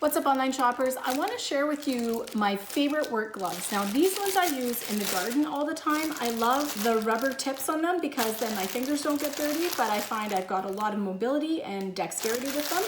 What's up, online shoppers? I want to share with you my favorite work gloves. Now, these ones I use in the garden all the time. I love the rubber tips on them because then my fingers don't get dirty, but I find I've got a lot of mobility and dexterity with them.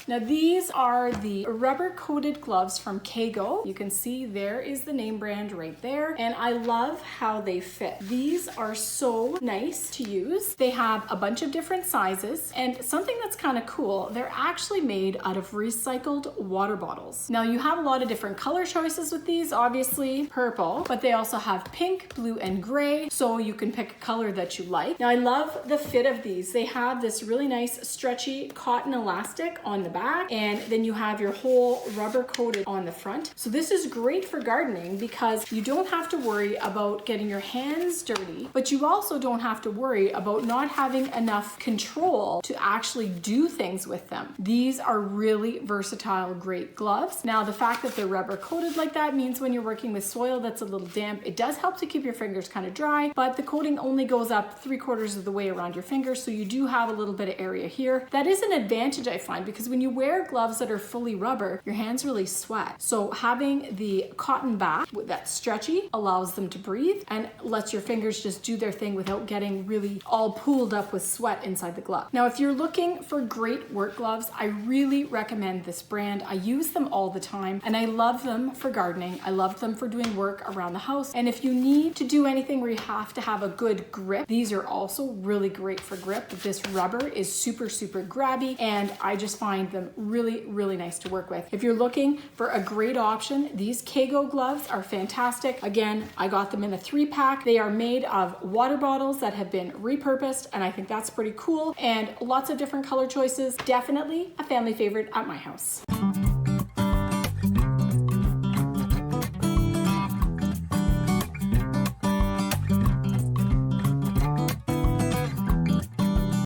Now, these are the rubber coated gloves from KAYGO. You can see there is the name brand right there. And I love how they fit. These are so nice to use. They have a bunch of different sizes, and something that's kind of cool, they're actually made out of recycled water bottles. Now, you have a lot of different color choices with these, obviously purple, but they also have pink, blue, and gray, so you can pick a color that you like. Now, I love the fit of these. They have this really nice stretchy cotton elastic on the back, and then you have your whole rubber coated on the front. So this is great for gardening because you don't have to worry about getting your hands dirty, but you also don't have to worry about not having enough control to actually do things with them. These are really versatile, great gloves. Now, the fact that they're rubber coated like that means when you're working with soil that's a little damp, it does help to keep your fingers kind of dry, but the coating only goes up 3/4 of the way around your fingers, so you do have a little bit of area here. That is an advantage, I find, because when you wear gloves that are fully rubber, your hands really sweat. So having the cotton back that's stretchy allows them to breathe and lets your fingers just do their thing without getting really all pooled up with sweat inside the glove. Now, if you're looking for great work gloves, I really recommend this brand. I use them all the time and I love them for gardening. I love them for doing work around the house. And if you need to do anything where you have to have a good grip, these are also really great for grip. This rubber is super, super grabby, and I just find them really nice to work with. If you're looking for a great option, these KAYGO gloves are fantastic. Again, I got them in a 3-pack. They are made of water bottles that have been repurposed, and I think that's pretty cool, and lots of different color choices. Definitely a family favorite at my house.